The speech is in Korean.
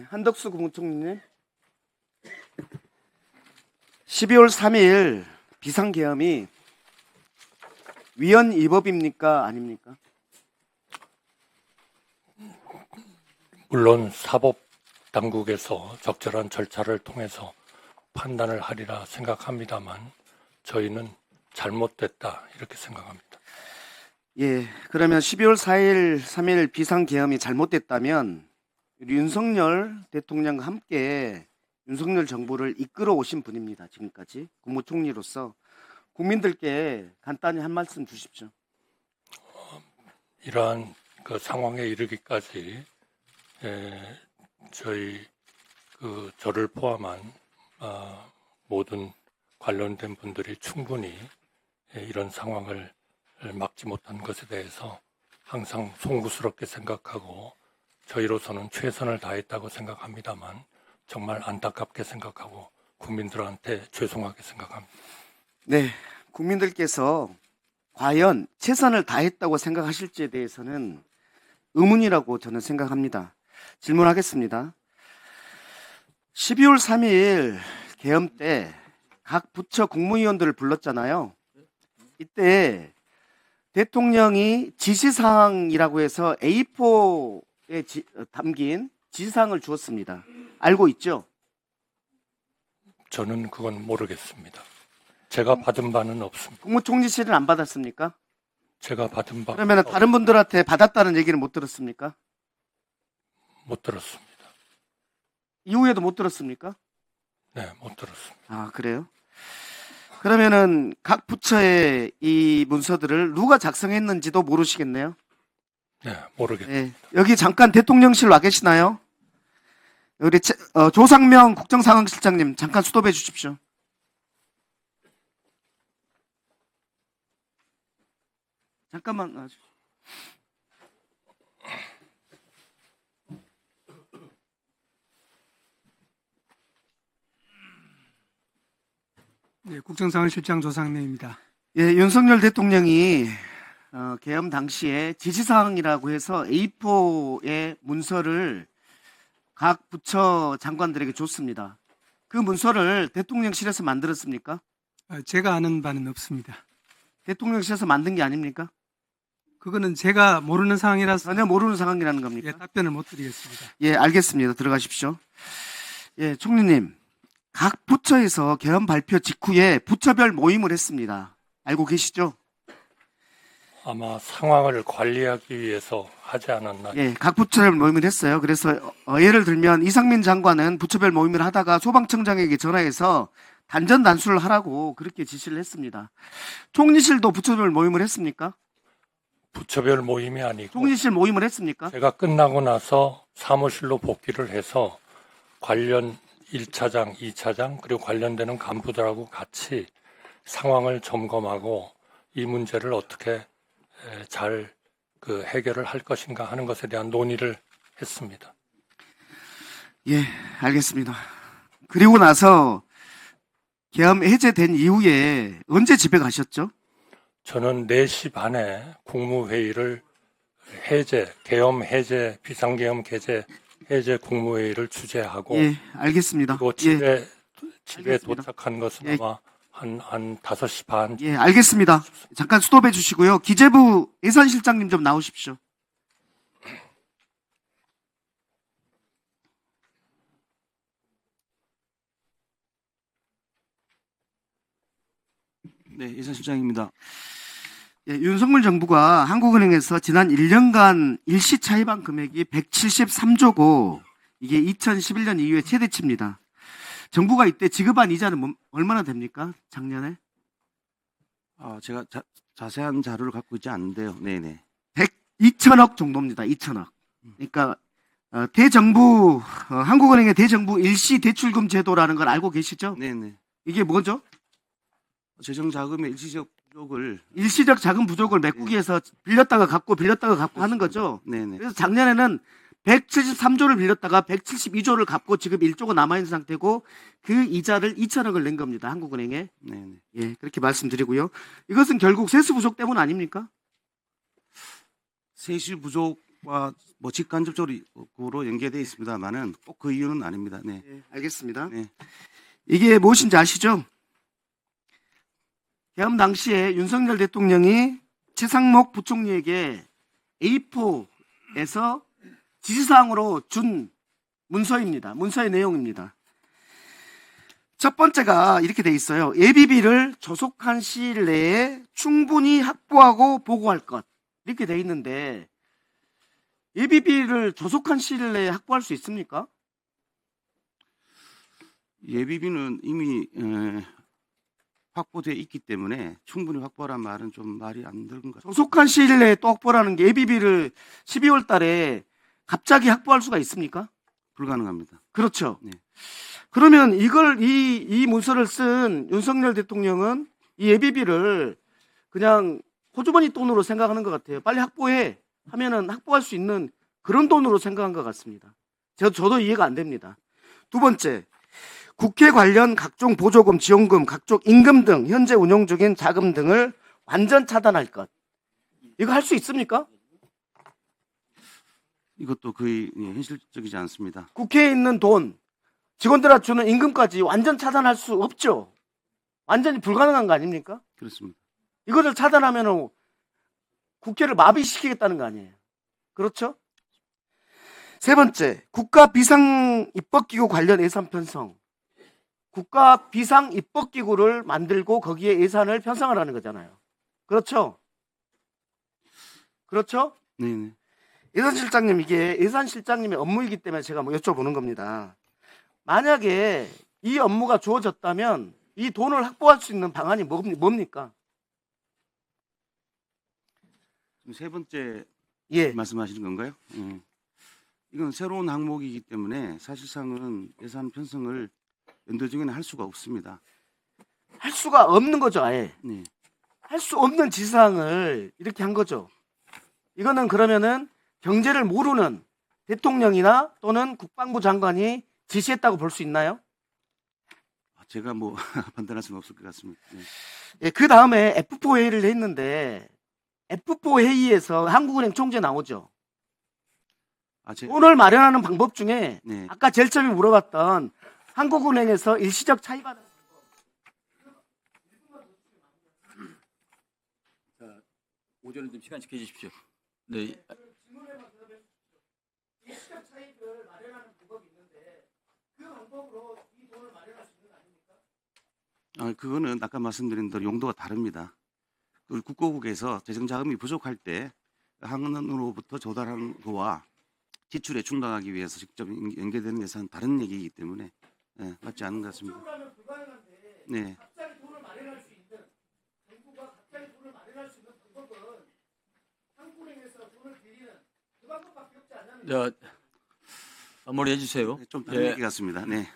한덕수 국무총리님. 12월 3일 비상계엄이 위헌위법입니까? 아닙니까? 물론 사법당국에서 적절한 절차를 통해서 판단을 하리라 생각합니다만 저희는 잘못됐다 이렇게 생각합니다. 예, 그러면 12월 4일, 3일 비상계엄이 잘못됐다면 윤석열 대통령과 함께 윤석열 정부를 이끌어 오신 분입니다. 지금까지 국무총리로서 국민들께 간단히 한 말씀 주십시오. 이러한 그 상황에 이르기까지 저희 저를 포함한 모든 관련된 분들이 충분히 이런 상황을 막지 못한 것에 대해서 항상 송구스럽게 생각하고 저희로서는 최선을 다했다고 생각합니다만 정말 안타깝게 생각하고 국민들한테 죄송하게 생각합니다. 네, 국민들께서 과연 최선을 다했다고 생각하실지에 대해서는 의문이라고 저는 생각합니다. 질문하겠습니다. 12월 3일 계엄 때 각 부처 국무위원들을 불렀잖아요. 이때 대통령이 지시사항이라고 해서 A4에 담긴 지시사항을 주었습니다. 알고 있죠? 저는 그건 모르겠습니다. 제가 받은 바는 없습니다. 국무총리실은 안 받았습니까? 제가 받은 바 그러면 다른 분들한테 받았다는 얘기는 못 들었습니까? 못 들었습니다. 이후에도 못 들었습니까? 네, 못 들었습니다. 아, 그래요? 그러면은 각 부처의 이 문서들을 누가 작성했는지도 모르시겠네요. 네, 모르겠습니다. 네, 여기 잠깐 대통령실 와 계시나요? 우리 조상명 국정상황실장님 잠깐 수도해 주십시오. 잠깐만 와주십시오. 네, 국정상황실장 조상래입니다. 예, 윤석열 대통령이 계엄 당시에 지시사항이라고 해서 A4의 문서를 각 부처 장관들에게 줬습니다. 그 문서를 대통령실에서 만들었습니까? 제가 아는 바는 없습니다. 대통령실에서 만든 게 아닙니까? 그거는 제가 모르는 상황이라서 전혀 모르는 상황이라는 겁니까? 답변을 못 드리겠습니다. 예, 알겠습니다. 들어가십시오. 예, 총리님. 각 부처에서 계엄 발표 직후에 부처별 모임을 했습니다. 알고 계시죠? 아마 상황을 관리하기 위해서 하지 않았나. 예, 각 부처별 모임을 했어요. 그래서 예를 들면 이상민 장관은 부처별 모임을 하다가 소방청장에게 전화해서 단전 단수를 하라고 그렇게 지시를 했습니다. 총리실도 부처별 모임을 했습니까? 부처별 모임이 아니고 총리실 모임을 했습니까? 제가 끝나고 나서 사무실로 복귀를 해서 관련 1차장, 2차장 그리고 관련되는 간부들하고 같이 상황을 점검하고 이 문제를 어떻게 잘 해결을 할 것인가 하는 것에 대한 논의를 했습니다. 예, 알겠습니다. 그리고 나서 계엄 해제된 이후에 언제 집에 가셨죠? 저는 4시 반에 국무회의를 계엄 해제, 비상계엄 해제 국무회의를 주재하고 예, 알겠습니다. 그리고 예, 집에 알겠습니다. 도착한 것은 예. 아마 한 5시 반. 예, 알겠습니다. 잠깐 스톱해 주시고요. 기재부 예산실장님 좀 나오십시오. 네, 예산실장입니다. 예, 윤석열 정부가 한국은행에서 지난 1년간 일시 차입한 금액이 173조고 이게 2011년 이후에 최대치입니다. 정부가 이때 지급한 이자는 얼마나 됩니까? 작년에? 제가 자세한 자료를 갖고 있지 않은데요. 네네. 2천억 정도입니다. 2천억. 그러니까 대정부 한국은행의 대정부 일시 대출금 제도라는 걸 알고 계시죠? 네네. 이게 뭐죠? 재정 자금의 일시적 부족을 일시적 자금 부족을 메꾸기위해서 빌렸다가 갚고 하는 거죠. 네네. 그래서 작년에는 173조를 빌렸다가 172조를 갚고 지금 1조가 남아있는 상태고 그 이자를 2천억을 낸 겁니다. 한국은행에. 네네. 예, 그렇게 말씀드리고요. 이것은 결국 세수 부족 때문 아닙니까? 세실 부족 뭐 직간접적으로 연계되어 있습니다만은 꼭 그 이유는 아닙니다. 네. 네, 알겠습니다. 네. 이게 이게 무엇인지 아시죠? 계엄 당시에 윤석열 대통령이 최상목 부총리에게 A4에서 지시사항으로 준 문서입니다. 문서의 내용입니다. 첫 번째가 이렇게 돼 있어요. 예비비를 조속한 시일 내에 충분히 확보하고 보고할 것. 이렇게 돼 있는데 예비비를 조속한 시일 내에 확보할 수 있습니까? 예비비는 이미 확보되어 있기 때문에 충분히 확보하란 말은 좀 말이 안 되는 것 같아요. 조속한 시일 내에 또 확보라는 게 예비비를 12월 달에 갑자기 확보할 수가 있습니까? 불가능합니다. 그렇죠. 네. 그러면 이걸 이 문서를 쓴 윤석열 대통령은 이 예비비를 그냥 호주머니 돈으로 생각하는 것 같아요. 빨리 확보해 하면은 확보할 수 있는 그런 돈으로 생각한 것 같습니다. 저도 이해가 안 됩니다. 두 번째, 국회 관련 각종 보조금, 지원금, 각종 임금 등 현재 운용 중인 자금 등을 완전 차단할 것. 이거 할 수 있습니까? 이것도 거의 현실적이지 않습니다. 국회에 있는 돈, 직원들한테 주는 임금까지 완전 차단할 수 없죠. 완전히 불가능한 거 아닙니까? 그렇습니다. 이거를 차단하면 국회를 마비시키겠다는 거 아니에요. 그렇죠? 세 번째, 국가 비상 입법기구 관련 예산 편성. 국가 비상 입법기구를 만들고 거기에 예산을 편성을 하는 거잖아요. 그렇죠? 그렇죠? 네네. 예산실장님, 이게 예산실장님의 업무이기 때문에 제가 뭐 여쭤보는 겁니다. 만약에 이 업무가 주어졌다면 이 돈을 확보할 수 있는 방안이 뭡니까? 지금 세 번째 예. 말씀하시는 건가요? 이건 새로운 항목이기 때문에 사실상은 예산 편성을 연도 중에는 할 수가 없습니다. 할 수가 없는 거죠, 아예. 네. 할 수 없는 지사항을 이렇게 한 거죠. 이거는 그러면은 경제를 모르는 대통령이나 또는 국방부 장관이 지시했다고 볼 수 있나요? 제가 뭐 판단할 수는 없을 것 같습니다. 네. 예, 그 다음에 F4 회의를 했는데 F4 회의에서 한국은행 총재 나오죠. 돈을 마련하는 방법 중에 네. 아까 제일 처음에 물어봤던 한국은행에서 일시적 차입하는 오전에 좀 시간 지켜주십시오. 네. 일시적 차입을 마련하는 방법이 있는데 그 방법으로 이 돈을 마련할 수 있는 거 아닙니까? 그거는 아까 말씀드린 대로 용도가 다릅니다. 그 국고국에서 재정자금이 부족할 때 한은으로부터 조달하는 거와 지출에 충당하기 위해서 직접 연계되는 예산은 다른 얘기이기 때문에 맞지 않은 것 같습니다. 지출하면 불가능한데 네. 갑자기 돈을 마련할 수 있는 정부가 갑자기 돈을 마련할 수 있는 방법은 한국은행에서 돈을 빌리는 그 방법밖에 없지 않냐는 자, 마무리해 주세요. 좀 다른 예. 얘기 같습니다. 네.